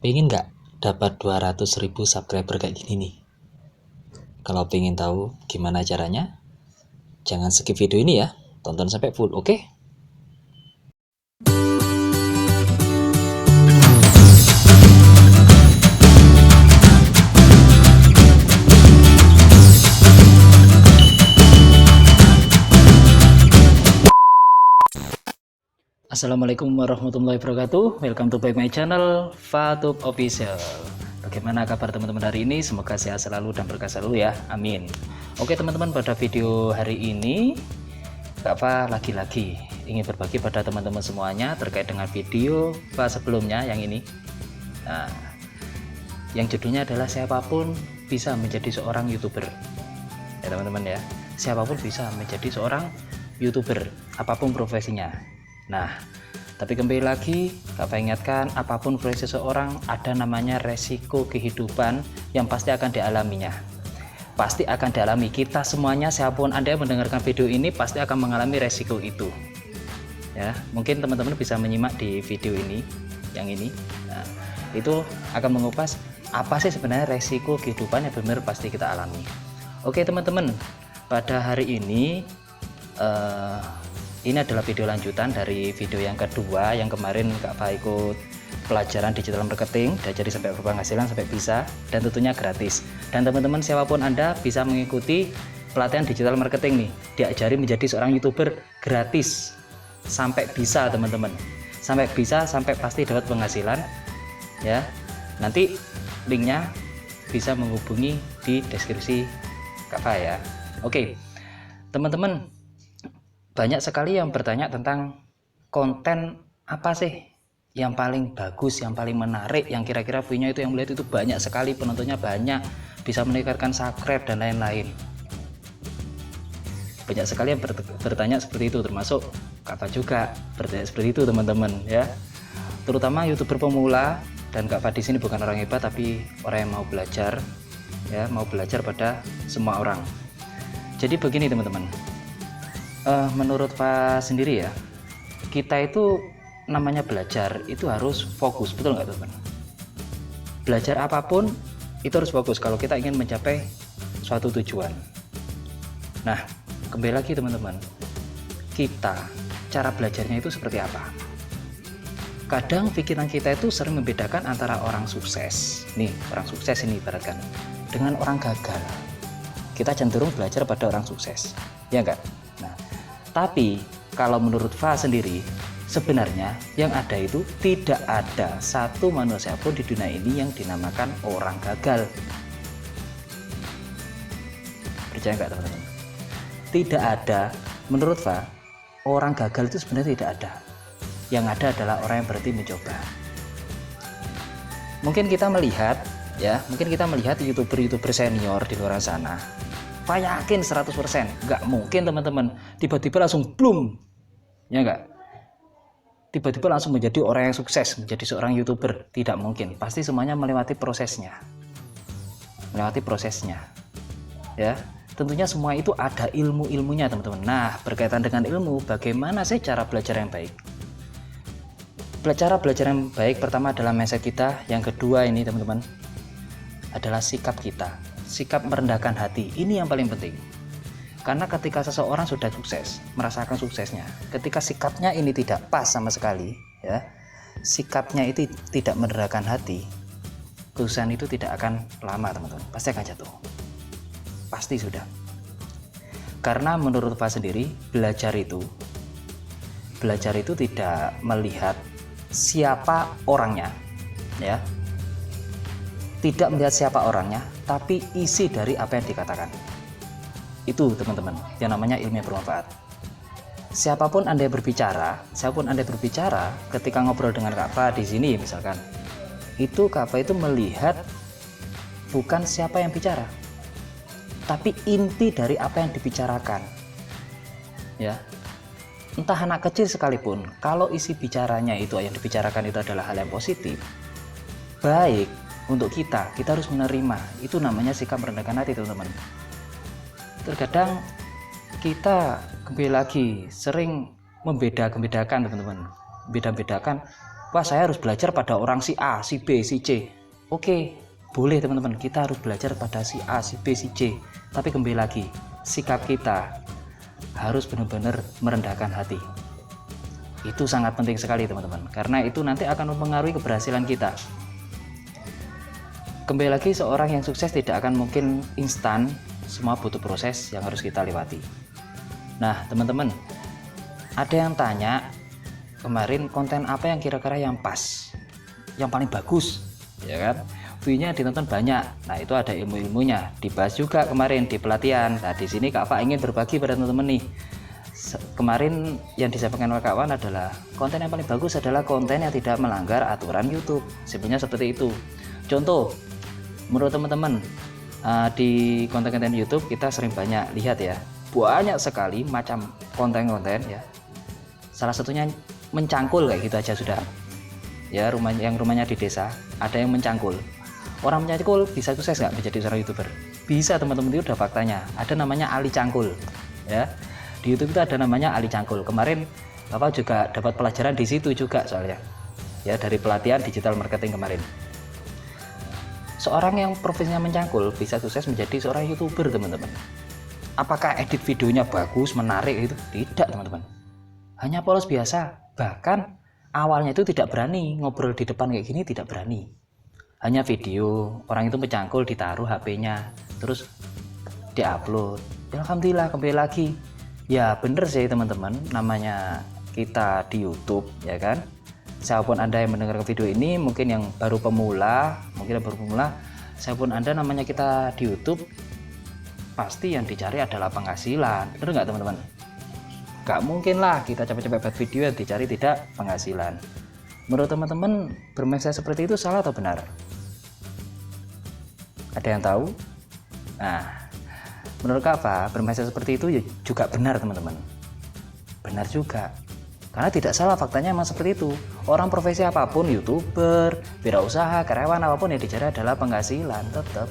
Pengen nggak dapat 200.000 subscriber kayak gini nih? Kalau pengen tahu gimana caranya, jangan skip video ini ya, tonton sampai full, oke? Assalamualaikum warahmatullahi wabarakatuh. Welcome to my channel Fatub Official. Bagaimana kabar teman-teman hari ini? Semoga sehat selalu dan berkah selalu ya. Amin. Oke teman-teman, pada video hari ini Kak Fa lagi-lagi ingin berbagi pada teman-teman semuanya terkait dengan video Fa sebelumnya yang ini. Nah, yang judulnya adalah siapapun bisa menjadi seorang YouTuber. Ya teman-teman ya. Siapapun bisa menjadi seorang YouTuber, apapun profesinya. Nah, tapi kembali lagi, Kak ingatkan, apapun profesi seseorang ada namanya resiko kehidupan yang pasti akan dialaminya. Pasti akan dialami, kita semuanya, siapapun Anda yang mendengarkan video ini pasti akan mengalami resiko itu. Ya, mungkin teman-teman bisa menyimak di video ini, yang ini. Nah, itu akan mengupas apa sih sebenarnya resiko kehidupan yang benar pasti kita alami. Oke teman-teman, pada hari ini ini adalah video lanjutan dari video yang kedua yang kemarin Kak Fa ikut pelajaran digital marketing, diajari sampai berpenghasilan sampai bisa, dan tentunya gratis. Dan teman-teman siapapun Anda bisa mengikuti pelatihan digital marketing nih, diajari menjadi seorang YouTuber gratis sampai bisa teman-teman, sampai bisa, sampai pasti dapat penghasilan ya. Nanti linknya bisa menghubungi di deskripsi Kak Fa ya. Oke teman-teman, banyak sekali yang bertanya tentang konten apa sih yang paling bagus, yang paling menarik, yang kira-kira view-nya itu yang melihat itu banyak sekali, penontonnya banyak, bisa meningkatkan subscribe dan lain-lain. Banyak sekali yang bertanya seperti itu, termasuk Kak Fa juga bertanya seperti itu teman-teman ya. Terutama YouTuber pemula, dan Kak Fa di sini bukan orang hebat tapi orang yang mau belajar ya, mau belajar pada semua orang. Jadi begini teman-teman. Menurut Fa sendiri ya, kita itu namanya belajar itu harus fokus, betul nggak teman-teman? Belajar apapun itu harus fokus kalau kita ingin mencapai suatu tujuan. Nah, kembali lagi teman-teman, kita cara belajarnya itu seperti apa? Kadang pikiran kita itu sering membedakan antara orang sukses, nih orang sukses ini ibaratkan, dengan orang gagal. Kita cenderung belajar pada orang sukses, ya enggak? Nah, tapi kalau menurut Fa sendiri, sebenarnya yang ada itu tidak ada satu manusia pun di dunia ini yang dinamakan orang gagal. Percaya nggak teman-teman? Tidak ada, menurut Fa, orang gagal itu sebenarnya tidak ada. Yang ada adalah orang yang berhenti mencoba. Mungkin kita melihat ya, mungkin kita melihat YouTuber senior di luar sana, Fa yakin 100% nggak mungkin teman-teman tiba-tiba langsung bloom, ya nggak, tiba-tiba langsung menjadi orang yang sukses, menjadi seorang YouTuber. Tidak mungkin, pasti semuanya melewati prosesnya ya. Tentunya semua itu ada ilmu-ilmunya teman-teman. Nah, berkaitan dengan ilmu, bagaimana sih cara belajar yang baik? Cara belajar yang baik pertama adalah mindset kita, yang kedua ini teman-teman adalah sikap kita, sikap merendahkan hati. Ini yang paling penting, karena ketika seseorang sudah sukses, merasakan suksesnya, ketika sikapnya ini tidak pas sama sekali ya, sikapnya itu tidak merendahkan hati, kesuksesan itu tidak akan lama teman-teman, pasti akan jatuh, pasti sudah. Karena menurut Fa sendiri, belajar itu tidak melihat siapa orangnya ya, tidak melihat siapa orangnya, tapi isi dari apa yang dikatakan. Itu teman-teman yang namanya ilmu yang bermanfaat. Siapapun Anda berbicara, ketika ngobrol dengan Kak Fa di sini misalkan, itu Kak Fa itu melihat bukan siapa yang bicara, tapi inti dari apa yang dibicarakan ya. Entah anak kecil sekalipun, kalau isi bicaranya itu yang dibicarakan itu adalah hal yang positif, baik untuk kita harus menerima. Itu namanya sikap merendahkan hati teman-teman. Terkadang kita kembali lagi sering membedakan teman-teman, beda-bedakan wah saya harus belajar pada orang si A, si B, si C. Oke, boleh teman-teman, kita harus belajar pada si A, si B, si C. Tapi kembali lagi, sikap kita harus benar-benar merendahkan hati. Itu sangat penting sekali teman-teman, karena itu nanti akan mempengaruhi keberhasilan kita. Kembali lagi, seorang yang sukses tidak akan mungkin instan, semua butuh proses yang harus kita lewati. Nah teman-teman, ada yang tanya kemarin konten apa yang kira-kira yang pas, yang paling bagus, ya kan? View-nya ditonton banyak. Nah itu ada ilmu-ilmunya, dibahas juga kemarin di pelatihan. Nah di sini Kak Fa ingin berbagi pada teman-teman nih. Kemarin yang disampaikan oleh Kak Wan adalah konten yang paling bagus adalah konten yang tidak melanggar aturan YouTube. Sebenarnya seperti itu. Contoh, menurut teman-teman di konten-konten YouTube kita sering banyak lihat ya, banyak sekali macam konten-konten ya. Salah satunya mencangkul kayak gitu aja sudah. Ya rumahnya di desa, ada yang mencangkul. Orang mencangkul bisa sukses nggak menjadi seorang YouTuber? Bisa teman-teman, itu udah faktanya. Ada namanya Ali Cangkul ya. Di YouTube itu ada namanya Ali Cangkul. Kemarin Bapak juga dapat pelajaran di situ juga soalnya. Ya, dari pelatihan digital marketing kemarin. Seorang yang profesinya mencangkul bisa sukses menjadi seorang YouTuber, teman-teman. Apakah edit videonya bagus, menarik itu? Tidak, teman-teman. Hanya polos biasa. Bahkan awalnya itu tidak berani ngobrol di depan kayak gini, tidak berani. Hanya video, orang itu mencangkul, ditaruh HP-nya, terus diupload. Ya, alhamdulillah, kembali lagi. Ya bener sih teman-teman, namanya kita di YouTube ya kan. Siapapun Anda yang mendengar video ini, mungkin yang baru pemula, siapapun Anda namanya kita di YouTube, pasti yang dicari adalah penghasilan. Bener nggak teman-teman? Gak mungkin lah kita capek-capek buat video yang dicari tidak penghasilan. Menurut teman-teman, bermindset seperti itu salah atau benar? Ada yang tahu? Nah, menurut Kak Fa, bermindset seperti itu juga benar teman-teman. Benar juga. Karena tidak salah, faktanya memang seperti itu. Orang profesi apapun, YouTuber, wirausaha, karyawan apapun yang dicari adalah penghasilan tetap.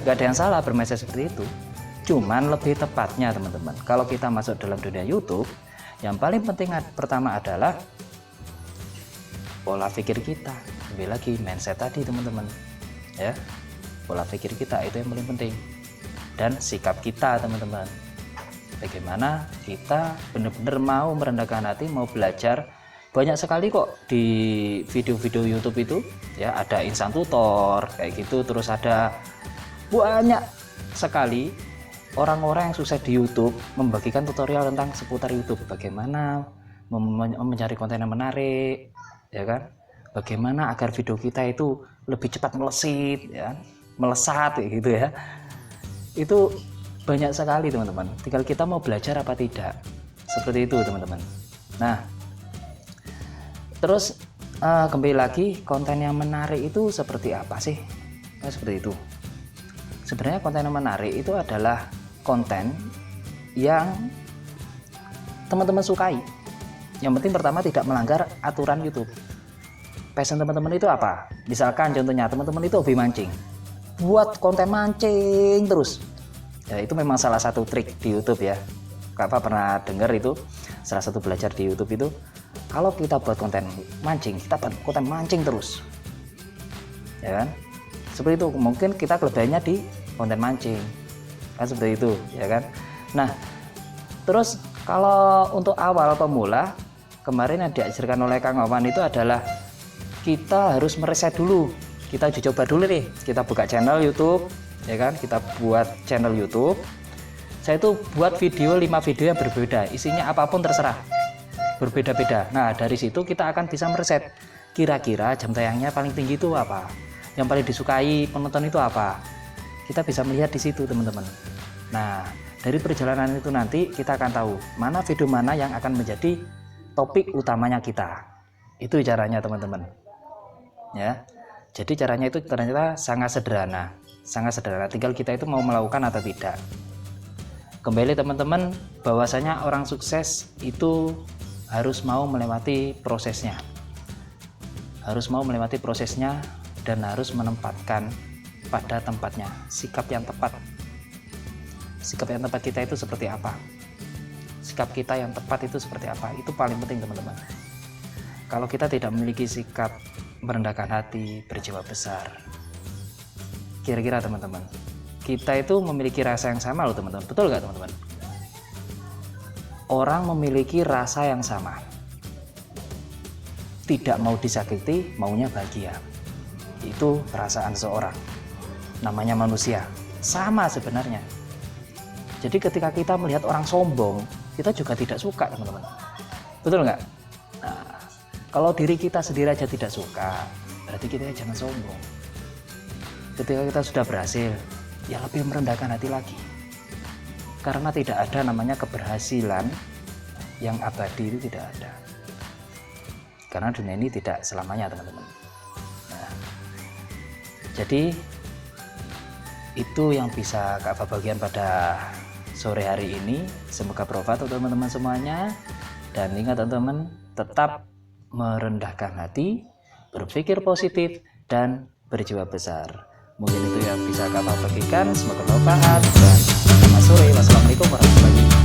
Gak ada yang salah bermindset seperti itu. Cuman lebih tepatnya teman-teman, kalau kita masuk dalam dunia YouTube, yang paling penting pertama adalah pola pikir kita. Lebih lagi mindset tadi teman-teman. Ya. Pola pikir kita itu yang paling penting. Dan sikap kita teman-teman, bagaimana kita benar-benar mau merendahkan hati, mau belajar. Banyak sekali kok di video-video YouTube itu ya, ada instan tutor kayak gitu, terus ada banyak sekali orang-orang yang sukses di YouTube membagikan tutorial tentang seputar YouTube, bagaimana mencari konten yang menarik ya kan, bagaimana agar video kita itu lebih cepat melesit ya, melesat kayak gitu ya. Itu banyak sekali teman-teman, tinggal kita mau belajar apa tidak, seperti itu teman-teman. Nah terus kembali lagi, konten yang menarik itu seperti apa sih? Nah, seperti itu sebenarnya konten yang menarik itu adalah konten yang teman-teman sukai. Yang penting pertama tidak melanggar aturan YouTube. Passion teman-teman itu apa? Misalkan contohnya teman-teman itu hobi mancing, buat konten mancing terus ya, itu memang salah satu trik di YouTube ya. Kak Fa pernah dengar itu, salah satu belajar di YouTube itu, kalau kita buat konten mancing, kita buat konten mancing terus ya kan, seperti itu. Mungkin kita kelebihannya di konten mancing kan, seperti itu ya kan. Nah terus kalau untuk awal pemula, kemarin yang diajarkan oleh Kang Wawan itu adalah kita harus mereset dulu. Kita uji coba dulu nih, kita buka channel YouTube ya kan, kita buat channel YouTube. Saya itu buat video 5 video yang berbeda, isinya apapun terserah, berbeda-beda. Nah dari situ kita akan bisa mereset kira-kira jam tayangnya paling tinggi itu apa, yang paling disukai penonton itu apa. Kita bisa melihat di situ teman-teman. Nah dari perjalanan itu nanti kita akan tahu mana video mana yang akan menjadi topik utamanya kita. Itu caranya teman-teman ya. Jadi caranya itu ternyata sangat sederhana, tinggal kita itu mau melakukan atau tidak. Kembali teman-teman, bahwasanya orang sukses itu harus mau melewati prosesnya, dan harus menempatkan pada tempatnya sikap yang tepat. Sikap yang tepat kita itu seperti apa? Sikap kita yang tepat itu seperti apa? Itu paling penting teman-teman. kalau kita tidak memiliki sikap merendahkan hati, berjiwa besar, kira-kira teman-teman, kita itu memiliki rasa yang sama loh teman-teman. Betul nggak teman-teman? Orang memiliki rasa yang sama, tidak mau disakiti, maunya bahagia. Itu perasaan seseorang, namanya manusia, sama sebenarnya. Jadi ketika kita melihat orang sombong, kita juga tidak suka teman-teman. Betul nggak? Nah, kalau diri kita sendiri aja tidak suka, berarti kita jangan sombong. Ketika kita sudah berhasil, ya lebih merendahkan hati lagi. Karena tidak ada namanya keberhasilan yang abadi, itu tidak ada. Karena dunia ini tidak selamanya teman-teman. Nah, jadi itu yang bisa Kak bagian pada sore hari ini. Semoga bermanfaat untuk teman-teman semuanya. Dan ingat teman-teman, tetap merendahkan hati, berpikir positif, dan berjiwa besar. Mungkin itu yang bisa Kak bagikan. Semoga bermanfaat. Dan selamat sore. Wassalamualaikum warahmatullahi wabarakatuh.